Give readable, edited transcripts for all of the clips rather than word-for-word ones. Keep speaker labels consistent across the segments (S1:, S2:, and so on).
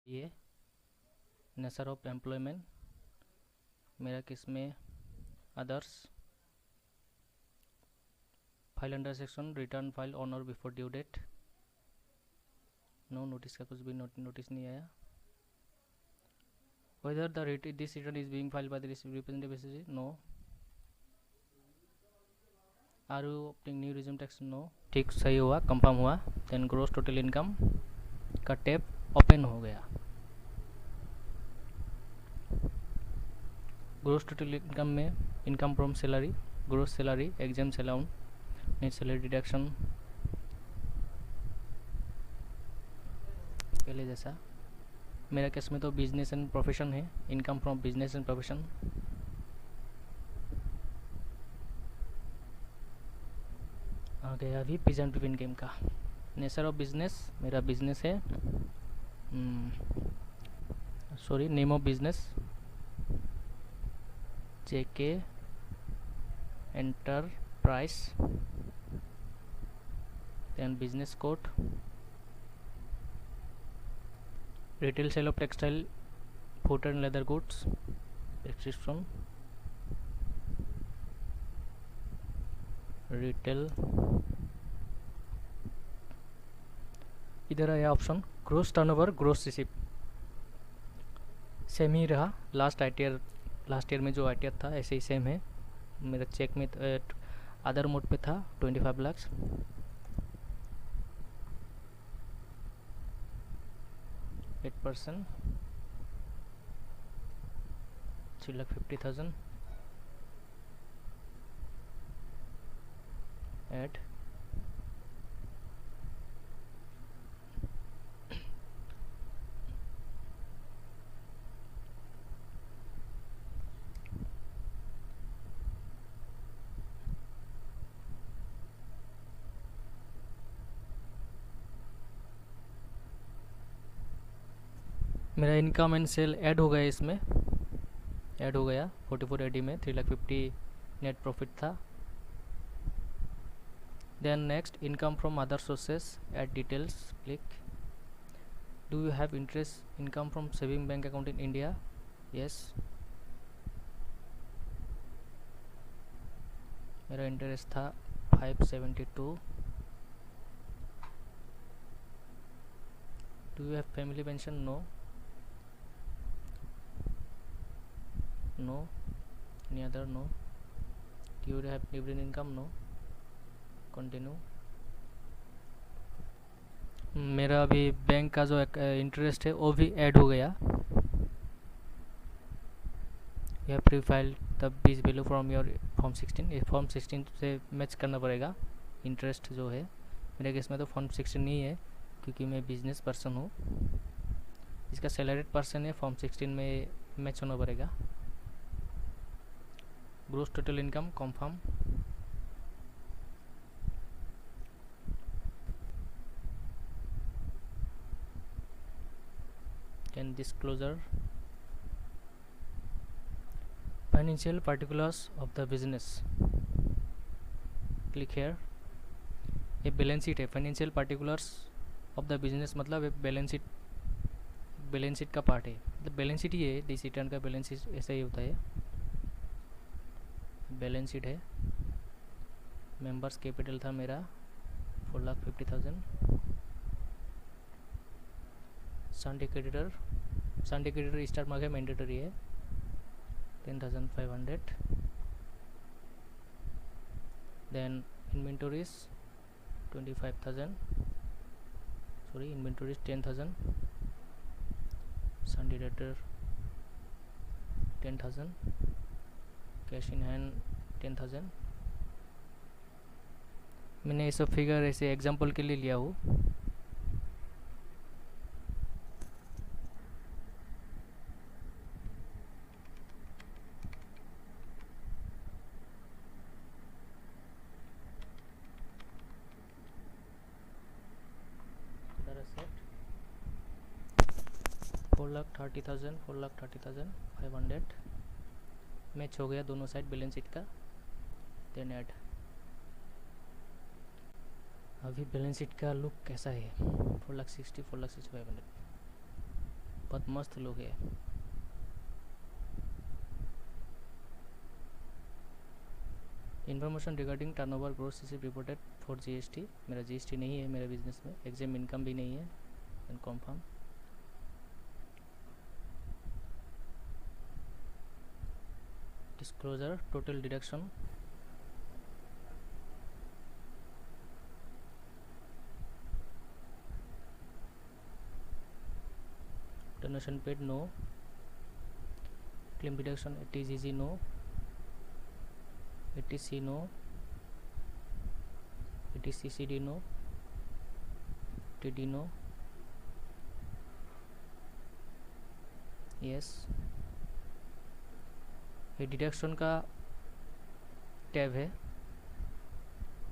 S1: ये nature of employment, मेरा किस में others, file under section return file on or before due date, no notice का कुछ भी नोटिस नहीं आया। Whether this return is being filed by the representative, no. Are you opening new regime tax, no. ठीक, सही हुआ, confirm हुआ। Then gross total income का टैब ओपन हो गया। ग्रोस टोटल इनकम में income from salary, gross salary, exempt allowance, net salary deduction, पहले जैसा। मेरा केस में तो बिजनेस एंड प्रोफेशन है, income from business and profession. आ गया अभी प्रेजेंट इनकम का। नेचर ऑफ बिजनेस, मेरा बिजनेस है, sorry, name of business JK enterprise, then business code, retail sale of textile foot and leather goods, description, retail. इधर आया option gross turnover, gross receipt, same ही रहा। Last year में जो ITR था ऐसे ही सेम है। मेरा चेक में अदर मोड पे था 25 लाख, 8%, 3,50,000 ऐड। मेरा इनकम एंड सेल ऐड हो गया, इसमें ऐड हो गया 44 एडी में 3,50,000 नेट प्रॉफिट था। Then next income from other sources, add details, click. Do you have interest income from saving bank account in India, yes. मेरा इंटरेस्ट था 572। Do you have family pension, no, no. Any other, no. Do you have dividend income, no, continue. मेरा अभी bank का जो interest है वो भी add हो गया। यह प्री फाइल तब बीस वैल्यू फ्रॉम योर फॉर्म 16, ये फॉर्म 16 से मैच करना पड़ेगा इंटरेस्ट जो है। मेरे केस में तो फॉर्म 16 नहीं है क्योंकि मैं बिजनेस पर्सन हूँ। इसका सैलरीड पर्सन है, फॉर्म 16 में मैच होना पड़ेगा। Gross total income confirm, then disclosure, financial particulars of the business, click here। ये बैलेंस शीट है, financial particulars of the business मतलब एक बैलेंस शीट का पार्ट है, मतलब बैलेंस शीट ही है। दिस रिटर्न का बैलेंस शीट ऐसा ही होता है, बैलेंस शीट है। मेंबर्स कैपिटल था मेरा 4,50,000। संडे क्रेडिटर स्टार मार्क है, मैंडेटरी है 10,500। Then inventories 25,000, sorry inventories 10,000, sundry debtor 10,000, cash in hand 10,000। मैंने ये सब फिगर ऐसे एग्जांपल के लिए लिया हूँ। $4,30,000, 4,30,500 मैच हो गया दोनों साइड बैलेंस शीट का। Then add. अभी बैलेंस शीट का लुक कैसा है, 4,60,000, 4,65,500। बहुत मस्त लुक है। Information regarding turnover gross receive reported for GST. मेरा जीएसटी नहीं है मेरे बिजनेस में, एग्जाम इनकम भी नहीं है, and confirm. Disclosure total deduction, donation paid no, claim deduction ATGG no, ATC no, ATCCD no, TD no, yes। ये deduction का टैब है,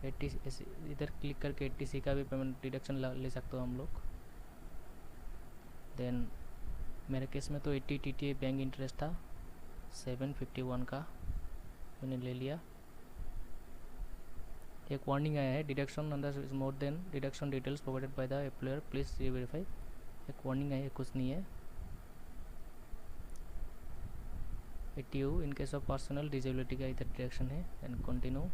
S1: इधर क्लिक करके ATC का भी पेमेंट डिडक्शन ले सकते हो हम लोग। देन मेरे केस में तो 80 TTA बैंक इंटरेस्ट था 751 का, मैंने ले लिया। एक वार्निंग आया है, deduction under is more than deduction details provided by the employer please reverify. एक वार्निंग है, कुछ नहीं है। ATU in case of personal disability का इधर डिडक्शन है, एंड कंटिन्यू।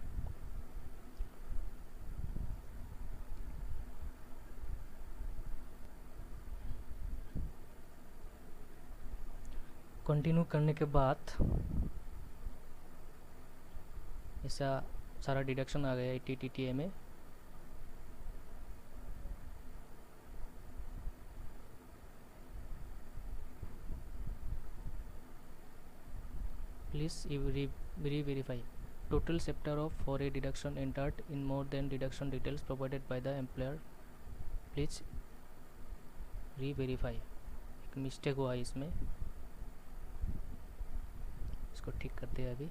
S1: कंटिन्यू करने के बाद ऐसा सारा डिडक्शन आ गया 80 TTA में। Please re-verify total chapter of for a deduction entered in more than deduction details provided by the employer please re-verify. एक मिस्टेक हुआ है इसमें, इसको ठीक करते हैं अभी।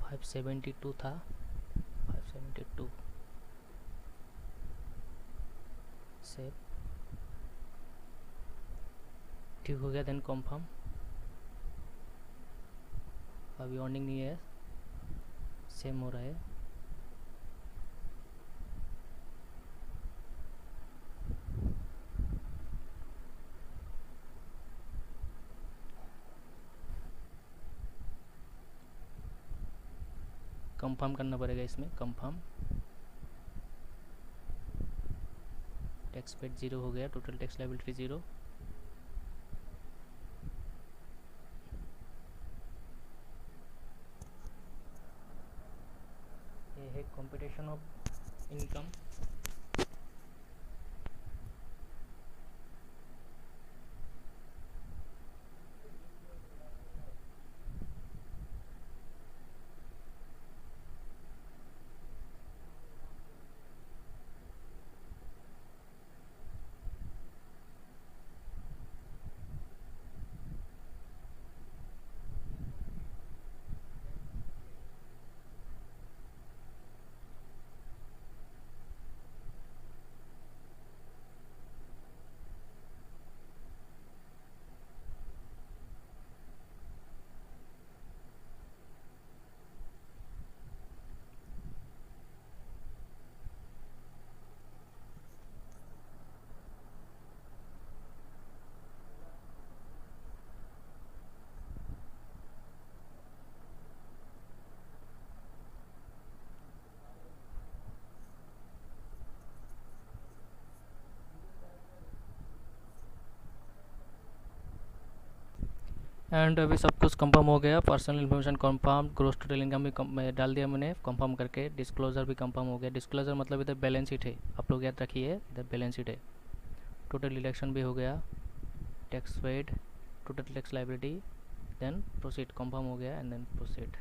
S1: $572 था, 572 सेव, ठीक हो गया। Then confirm. अभी वार्निंग नहीं है, सेम हो रहा है। कंफर्म करना पड़ेगा इसमें, कंफर्म। टैक्स पेड 0 हो गया, टोटल टैक्स लायबिलिटी 0। ये है कंप्यूटेशन ऑफ इनकम। एंड अभी सब कुछ कंफर्म हो गया। Personal information confirm, gross total income भी डाल दिया मैंने कंफर्म करके। डिस्क्लोजर भी कंफर्म हो गया। डिस्क्लोजर मतलब इधर बैलेंस शीट है, आप लोग याद रखिए, इधर बैलेंस शीट है। टोटल डिडक्शन भी हो गया, tax paid, total tax liability, then proceed, confirm हो गया, एंड देन प्रोसीड।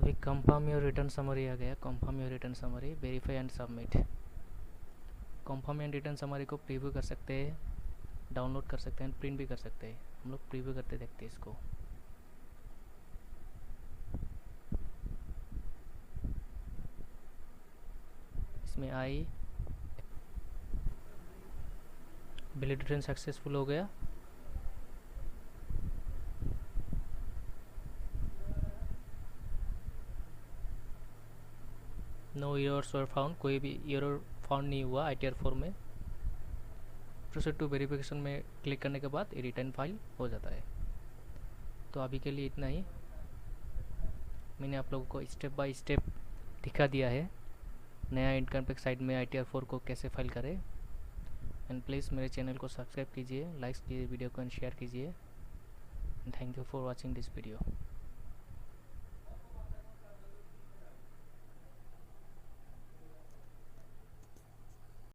S1: अभी कंफर्म योर रिटर्न समरी आ गया। Confirm your return summary, verify and submit. Confirm and return summary को प्रीव्यू कर सकते हैं, डाउनलोड कर सकते हैं, प्रिंट भी कर सकते हैं। हम लोग प्रीव्यू करते देखते हैं इसको। इसमें आई, वैलिडेशन सक्सेसफुल हो गया। नो एरर्स वर फाउंड, कोई भी एरर फाउंड नहीं हुआ ITR 4 में। प्रोसीड टू वेरिफिकेशन में क्लिक करने के बाद ये रिटर्न फाइल हो जाता है। तो अभी के लिए इतना ही। मैंने आप लोगों को स्टेप बाय स्टेप दिखा दिया है नया इनकम टैक्स साइट में ITR 4 को कैसे फाइल करें। एंड प्लीज़ मेरे चैनल को सब्सक्राइब कीजिए, लाइक कीजिए वीडियो को एंड शेयर कीजिए। Thank you for watching this video.